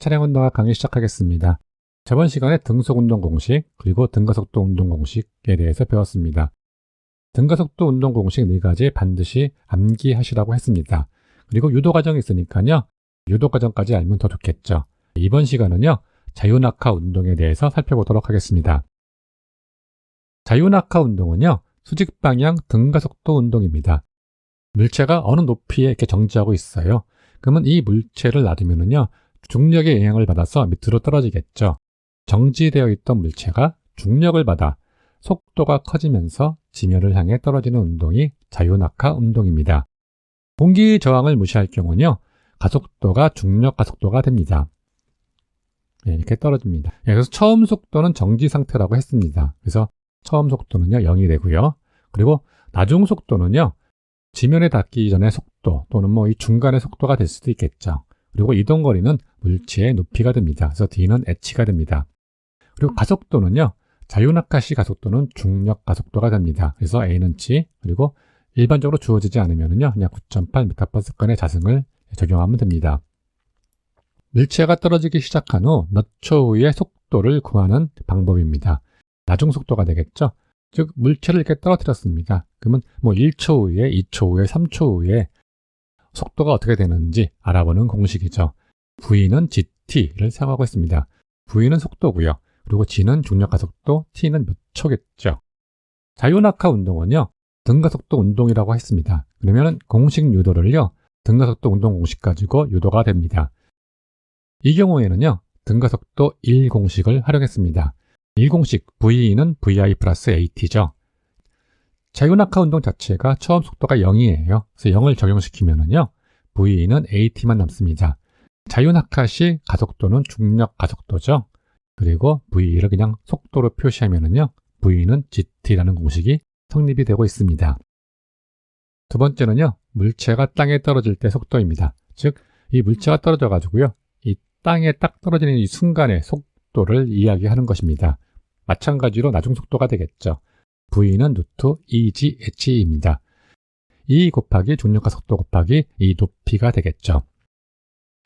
차량 운동학 강의 시작하겠습니다. 저번 시간에 등속 운동 공식 그리고 등가속도 운동 공식에 대해서 배웠습니다. 등가속도 운동 공식 4가지 반드시 암기하시라고 했습니다. 그리고 유도 과정이 있으니까요. 유도 과정까지 알면 더 좋겠죠. 이번 시간은요. 자유낙하 운동에 대해서 살펴보도록 하겠습니다. 자유낙하 운동은요. 수직 방향 등가속도 운동입니다. 물체가 어느 높이에 이렇게 정지하고 있어요. 그러면 이 물체를 놔두면은요. 중력의 영향을 받아서 밑으로 떨어지겠죠. 정지되어 있던 물체가 중력을 받아 속도가 커지면서 지면을 향해 떨어지는 운동이 자유낙하 운동입니다. 공기 저항을 무시할 경우는요. 가속도가 중력 가속도가 됩니다. 이렇게 떨어집니다. 그래서 처음 속도는 정지 상태라고 했습니다. 그래서 처음 속도는요 0이 되고요. 그리고 나중 속도는요 지면에 닿기 전의 속도 또는 이 중간의 속도가 될 수도 있겠죠. 그리고 이동거리는 물체의 높이가 됩니다. 그래서 D는 h가 됩니다. 그리고 가속도는요 자유낙하 시 가속도는 중력 가속도가 됩니다. 그래서 A는 g 그리고 일반적으로 주어지지 않으면요 그냥 9.8m/s의 자승을 적용하면 됩니다. 물체가 떨어지기 시작한 후 몇 초 후에 속도를 구하는 방법입니다. 나중 속도가 되겠죠. 즉 물체를 이렇게 떨어뜨렸습니다. 그러면 1초 후에, 2초 후에, 3초 후에 속도가 어떻게 되는지 알아보는 공식이죠. V는 GT를 사용하고 있습니다. V는 속도고요. 그리고 G는 중력 가속도, T는 몇 초겠죠. 자유낙하 운동은요. 등가속도 운동이라고 했습니다. 그러면 공식 유도를요. 등가속도 운동 공식 가지고 유도가 됩니다. 이 경우에는요. 등가속도 1공식을 활용했습니다. 1공식 V는 VI 플러스 AT죠. 자유낙하 운동 자체가 처음 속도가 0이에요. 그래서 0을 적용시키면은요. V는 AT만 남습니다. 자유낙하 시 가속도는 중력 가속도죠. 그리고 V를 그냥 속도로 표시하면은요. V는 GT라는 공식이 성립이 되고 있습니다. 두 번째는요. 물체가 땅에 떨어질 때 속도입니다. 즉, 이 물체가 떨어져 가지고요. 이 땅에 딱 떨어지는 이 순간의 속도를 이야기하는 것입니다. 마찬가지로 나중 속도가 되겠죠. V는 루트 EGH입니다. E 곱하기 중력가속도 곱하기 이 높이가 되겠죠.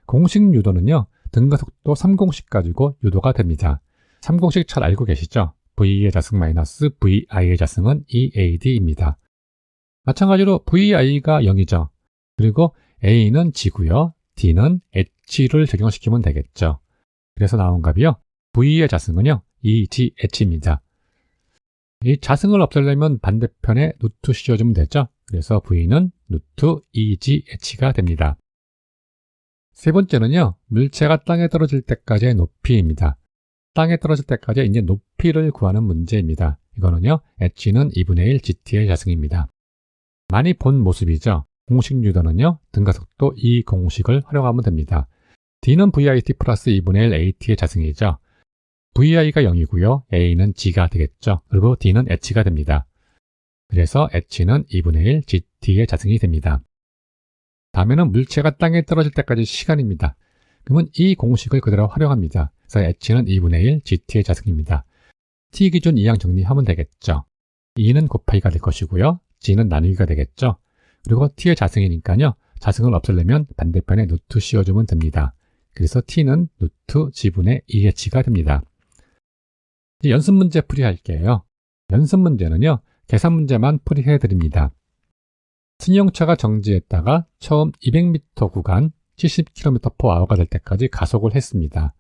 공식 유도는요. 등가속도 3공식 가지고 유도가 됩니다. 3공식 잘 알고 계시죠? V의 자승 마이너스 VI의 자승은 EAD입니다. 마찬가지로 VI가 0이죠. 그리고 A는 G고요. D는 H를 적용시키면 되겠죠. 그래서 나온 값이요. V의 자승은요. EGH입니다. 이 자승을 없애려면 반대편에 루트 씌워주면 되죠. 그래서 V는 루트 EGH가 됩니다. 세 번째는요. 물체가 땅에 떨어질 때까지의 높이입니다. 땅에 떨어질 때까지 이제 높이를 구하는 문제입니다. 이거는요. H는 2분의 1 GT의 자승입니다. 많이 본 모습이죠. 공식 유도는요. 등가속도 이 공식을 활용하면 됩니다. D는 VIT 플러스 2분의 1 AT의 자승이죠. VI가 0이고요. A는 G가 되겠죠. 그리고 D는 H가 됩니다. 그래서 H는 2분의 1 GT의 자승이 됩니다. 다음에는 물체가 땅에 떨어질 때까지 시간입니다. 그러면 이 공식을 그대로 활용합니다. 그래서 H는 2분의 1 GT의 자승입니다. T 기준 이항 정리하면 되겠죠. E는 곱하기가 될 것이고요. G는 나누기가 되겠죠. 그리고 T의 자승이니까요. 자승을 없애려면 반대편에 루트 씌워주면 됩니다. 그래서 T는 루트 G분의 2H가 됩니다. 이제 연습 문제 풀이할게요. 연습 문제는요. 계산 문제만 풀이해 드립니다. 승용차가 정지했다가 처음 200m 구간 70km/h가 될 때까지 가속을 했습니다.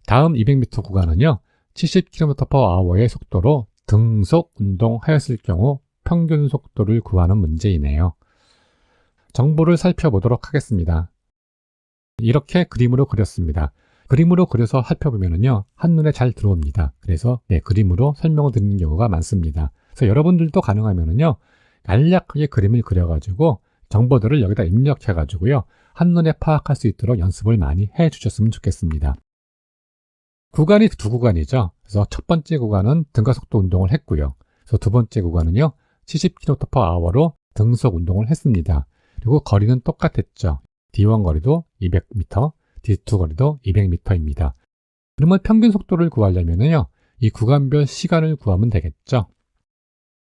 다음 200m 구간은요. 70km/h의 속도로 등속 운동하였을 경우 평균 속도를 구하는 문제이네요. 정보를 살펴보도록 하겠습니다. 이렇게 그림으로 그렸습니다. 그림으로 그려서 살펴보면요. 한눈에 잘 들어옵니다. 그래서 그림으로 설명을 드리는 경우가 많습니다. 그래서 여러분들도 가능하면요. 간략하게 그림을 그려가지고 정보들을 여기다 입력해가지고요. 한눈에 파악할 수 있도록 연습을 많이 해주셨으면 좋겠습니다. 구간이 두 구간이죠. 그래서 첫 번째 구간은 등가속도 운동을 했고요. 그래서 두 번째 구간은요. 70km/h로 등속 운동을 했습니다. 그리고 거리는 똑같았죠. D1 거리도 200m, D2 거리도 200m입니다. 그러면 평균 속도를 구하려면요. 이 구간별 시간을 구하면 되겠죠.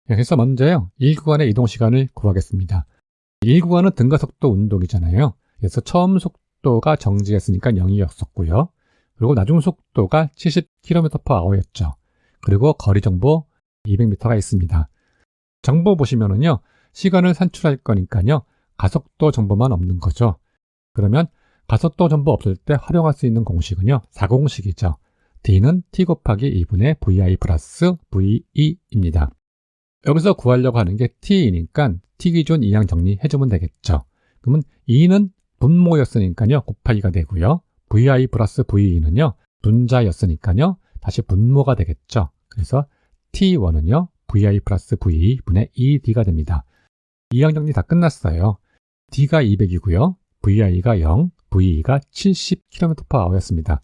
그래서 먼저요. 1구간의 이동 시간을 구하겠습니다. 1구간은 등가속도 운동이잖아요. 그래서 처음 속도가 정지했으니까 0이었었고요. 그리고 나중 속도가 70km/h였죠. 그리고 거리 정보 200m가 있습니다. 정보 보시면은요, 시간을 산출할 거니까요, 가속도 정보만 없는 거죠. 그러면 가속도 정보 없을 때 활용할 수 있는 공식은요, 4공식이죠. D는 T 곱하기 2분의 VI 플러스 VE입니다. 여기서 구하려고 하는 게 T이니까 T 기준 이항 정리해주면 되겠죠. 그러면 E는 분모였으니까요, 곱하기가 되고요. VI 플러스 VE는요, 분자였으니까요, 다시 분모가 되겠죠. 그래서 T1은요, VI 플러스 VE 분의 ED가 됩니다. 이항 정리 다 끝났어요. D가 200이고요. VI가 0, VE가 70km/h였습니다.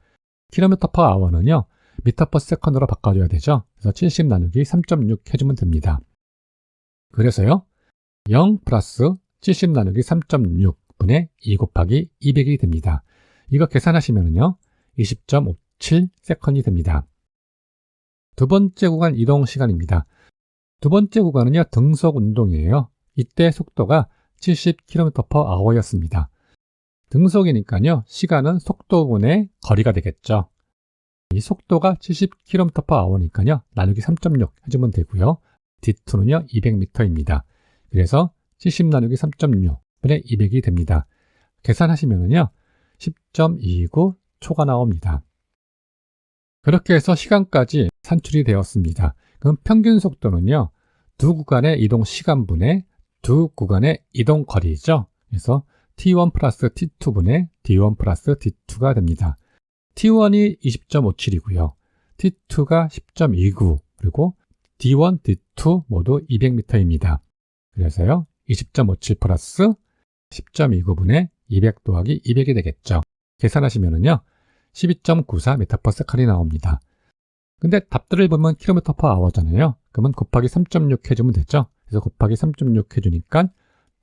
km/h는요, m/s으로 바꿔줘야 되죠. 그래서 70 나누기 3.6 해주면 됩니다. 그래서요, 0 플러스 70 나누기 3.6 분의 2 곱하기 200이 됩니다. 이거 계산하시면요, 20.57세컨이 됩니다. 두 번째 구간 이동 시간입니다. 두 번째 구간은요, 등속 운동이에요. 이때 속도가 70km/h였습니다. 등속이니까요, 시간은 속도분의 거리가 되겠죠. 이 속도가 70km/h니까요, 나누기 3.6 해주면 되고요. D2는요, 200m입니다. 그래서 70 나누기 3.6 분의 200이 됩니다. 계산하시면요, 10.29 초가 나옵니다. 그렇게 해서 시간까지 산출이 되었습니다. 그럼 평균 속도는요, 두 구간의 이동 시간분의 두 구간의 이동 거리죠. 그래서 T1 플러스 T2분의 D1 플러스 D2가 됩니다. T1이 20.57이고요. T2가 10.29, 그리고 D1, D2 모두 200m입니다. 그래서요, 20.57 플러스 10.29분의 200 더하기 200이 되겠죠. 계산하시면은요, 12.94m/s이 나옵니다. 근데 답들을 보면 km/h잖아요. 그러면 곱하기 3.6 해주면 되죠. 그래서 곱하기 3.6 해주니까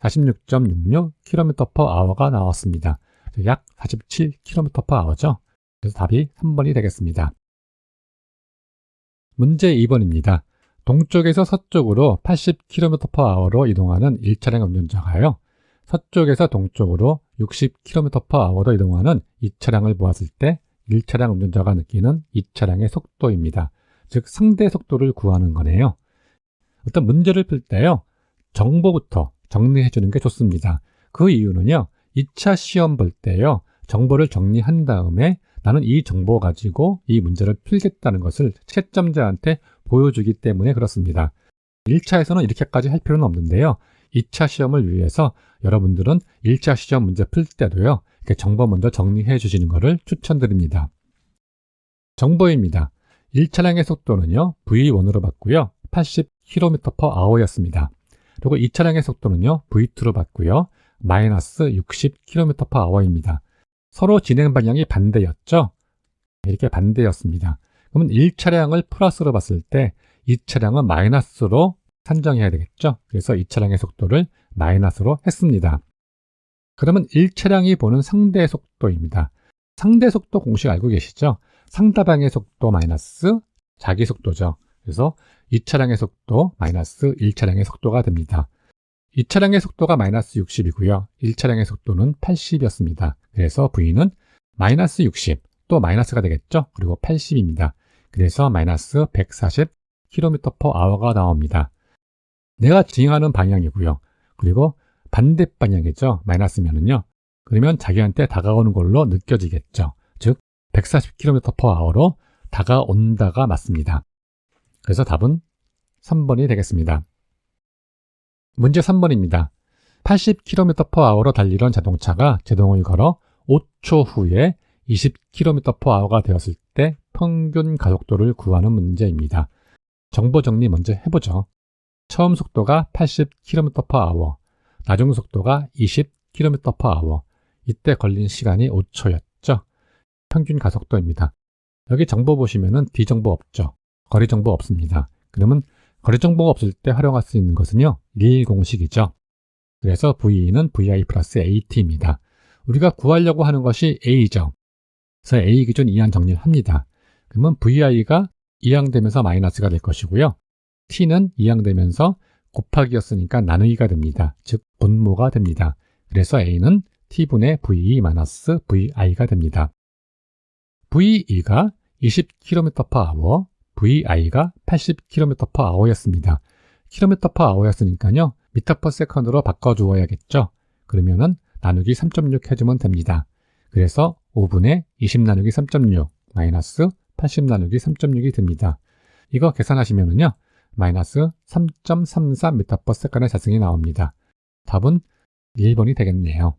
46.66km/h가 나왔습니다. 약 47km/h죠. 그래서 답이 3번이 되겠습니다. 문제 2번입니다. 동쪽에서 서쪽으로 80km/h로 이동하는 1차량 운전자가요, 서쪽에서 동쪽으로 60km/h로 이동하는 2차량을 보았을 때 1차량 운전자가 느끼는 2차량의 속도입니다. 즉 상대 속도를 구하는 거네요. 어떤 문제를 풀 때요, 정보부터 정리해 주는 게 좋습니다. 그 이유는요, 2차 시험 볼 때요, 정보를 정리한 다음에 나는 이 정보 가지고 이 문제를 풀겠다는 것을 채점자한테 보여주기 때문에 그렇습니다. 1차에서는 이렇게까지 할 필요는 없는데요, 2차 시험을 위해서 여러분들은 1차 시험 문제 풀 때도요, 이렇게 정보 먼저 정리해 주시는 것을 추천드립니다. 정보입니다. 1차량의 속도는요, V1으로 봤고요, 80km/h였습니다. 그리고 2차량의 속도는요, V2로 봤고요, 마이너스 60km/h입니다. 서로 진행 방향이 반대였죠? 이렇게 반대였습니다. 그러면 1차량을 플러스로 봤을 때 2차량은 마이너스로 산정해야 되겠죠? 그래서 2차량의 속도를 마이너스로 했습니다. 그러면 1차량이 보는 상대 속도입니다. 상대 속도 공식 알고 계시죠? 상대방의 속도 마이너스 자기 속도죠. 그래서 2차량의 속도 마이너스 1차량의 속도가 됩니다. 2차량의 속도가 마이너스 60이고요. 1차량의 속도는 80이었습니다. 그래서 V는 마이너스 60, 또 마이너스가 되겠죠? 그리고 80입니다. 그래서 마이너스 140km/h가 나옵니다. 내가 진행하는 방향이고요. 그리고 반대 방향이죠. 마이너스면은요. 그러면 자기한테 다가오는 걸로 느껴지겠죠. 즉 140km/h로 다가온다가 맞습니다. 그래서 답은 3번이 되겠습니다. 문제 3번입니다. 80km/h로 달리던 자동차가 제동을 걸어 5초 후에 20km/h가 되었을 때 평균 가속도를 구하는 문제입니다. 정보 정리 먼저 해보죠. 처음 속도가 80km/h, 나중 속도가 20km/h, 이때 걸린 시간이 5초였죠. 평균 가속도입니다. 여기 정보 보시면은 D 정보 없죠. 거리 정보 없습니다. 그러면 거리 정보가 없을 때 활용할 수 있는 것은요, 1공식이죠. 그래서 VE는 VI 플러스 AT입니다. 우리가 구하려고 하는 것이 A죠. 그래서 A 기준 이항 정리를 합니다. 그러면 VI가 이항되면서 마이너스가 될 것이고요. T는 이항되면서 곱하기였으니까 나누기가 됩니다. 즉 분모가 됩니다. 그래서 A는 T분의 VE 마이너스 VI가 됩니다. VE가 20km/h, VI가 80km/h였습니다. km/h였으니까요. m/s로 바꿔주어야겠죠. 그러면은 나누기 3.6 해주면 됩니다. 그래서 5분의 20 나누기 3.6 마이너스 80 나누기 3.6이 됩니다. 이거 계산하시면은요. 마이너스 3.33m/s의 자승이 나옵니다. 답은 1번이 되겠네요.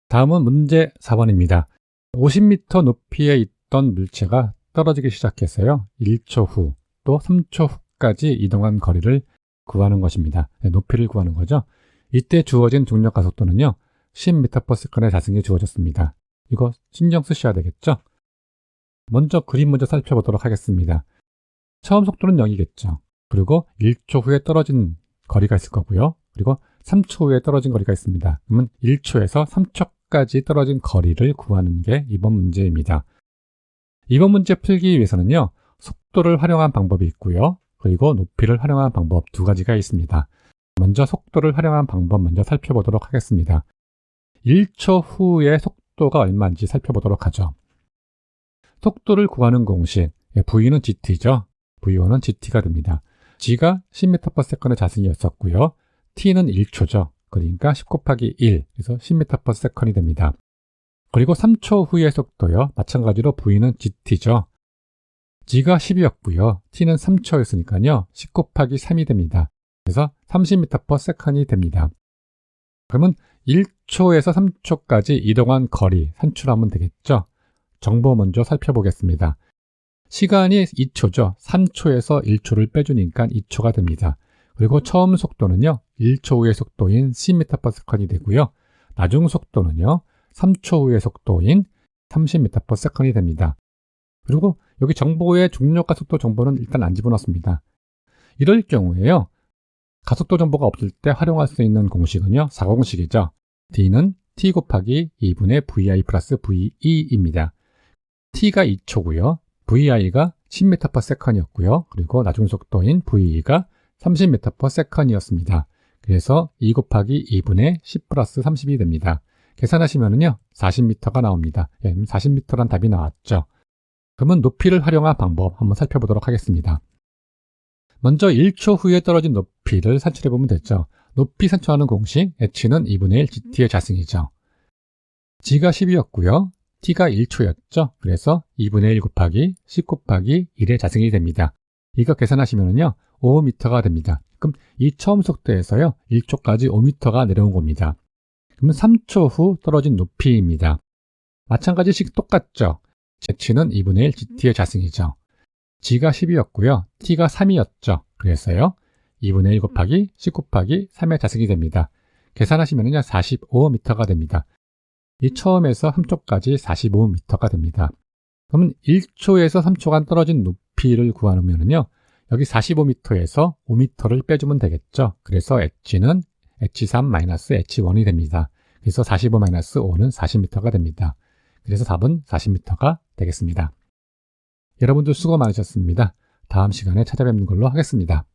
다음은 문제 4번입니다. 50m 높이에 있던 물체가 떨어지기 시작했어요. 1초 후 또 3초 후까지 이동한 거리를 구하는 것입니다. 높이를 구하는 거죠. 이때 주어진 중력 가속도는요. 10m/s의 자승이 주어졌습니다. 이거 신경 쓰셔야 되겠죠? 먼저 그림 먼저 살펴보도록 하겠습니다. 처음 속도는 0이겠죠. 그리고 1초 후에 떨어진 거리가 있을 거고요. 그리고 3초 후에 떨어진 거리가 있습니다. 그러면 1초에서 3초까지 떨어진 거리를 구하는 게 이번 문제입니다. 이번 문제 풀기 위해서는요. 속도를 활용한 방법이 있고요. 그리고 높이를 활용한 방법 두 가지가 있습니다. 먼저 속도를 활용한 방법 먼저 살펴보도록 하겠습니다. 1초 후의 속도가 얼마인지 살펴보도록 하죠. 속도를 구하는 공식, V는 GT죠. V1은 GT가 됩니다. G가 10m/s의 자승이었었고요. T는 1초죠. 그러니까 10 곱하기 1, 그래서 10m/s이 됩니다. 그리고 3초 후의 속도요. 마찬가지로 V는 GT죠. G가 10이었고요. T는 3초였으니까요. 10 곱하기 3이 됩니다. 그래서 30m/s이 됩니다. 그러면 1초에서 3초까지 이동한 거리 산출하면 되겠죠. 정보 먼저 살펴보겠습니다. 시간이 2초죠. 3초에서 1초를 빼주니까 2초가 됩니다. 그리고 처음 속도는요. 1초 후의 속도인 10m/s이 되고요. 나중 속도는요. 3초 후의 속도인 30m/s이 됩니다. 그리고 여기 정보의 중력 가속도 정보는 일단 안 집어넣습니다. 이럴 경우에요. 가속도 정보가 없을 때 활용할 수 있는 공식은요. 4공식이죠. D는 T 곱하기 2분의 VI 플러스 VE입니다. T가 2초고요. VI가 10m/s였고요. 그리고 나중 속도인 VE가 30m/s였습니다. 그래서 2 곱하기 2분의 10 플러스 30이 됩니다. 계산하시면은요 40m가 나옵니다. 40m란 답이 나왔죠. 그러면 높이를 활용한 방법 한번 살펴보도록 하겠습니다. 먼저 1초 후에 떨어진 높이를 산출해보면 되죠. 높이 산출하는 공식 h는 2분의 1 gt의 자승이죠. g가 10이었고요. t가 1초였죠. 그래서 2분의 1 곱하기 10 곱하기 1의 자승이 됩니다. 이거 계산하시면은요 5m가 됩니다. 그럼 이 처음 속도에서요 1초까지 5m가 내려온 겁니다. 그러면 3초 후 떨어진 높이입니다. 마찬가지식 똑같죠. h는 2분의 1 gt의 자승이죠. g가 10이었고요. t가 3이었죠. 그래서요 2분의 1 곱하기 10 곱하기 3의 자승이 됩니다. 계산하시면은요 45m가 됩니다. 이 처음에서 3초까지 45m가 됩니다. 그러면 1초에서 3초간 떨어진 높이를 구하면은요 여기 45m에서 5m를 빼주면 되겠죠. 그래서 h는 h3-h1이 됩니다. 그래서 45-5는 40m가 됩니다. 그래서 답은 40m가 되겠습니다. 여러분들 수고 많으셨습니다. 다음 시간에 찾아뵙는 걸로 하겠습니다.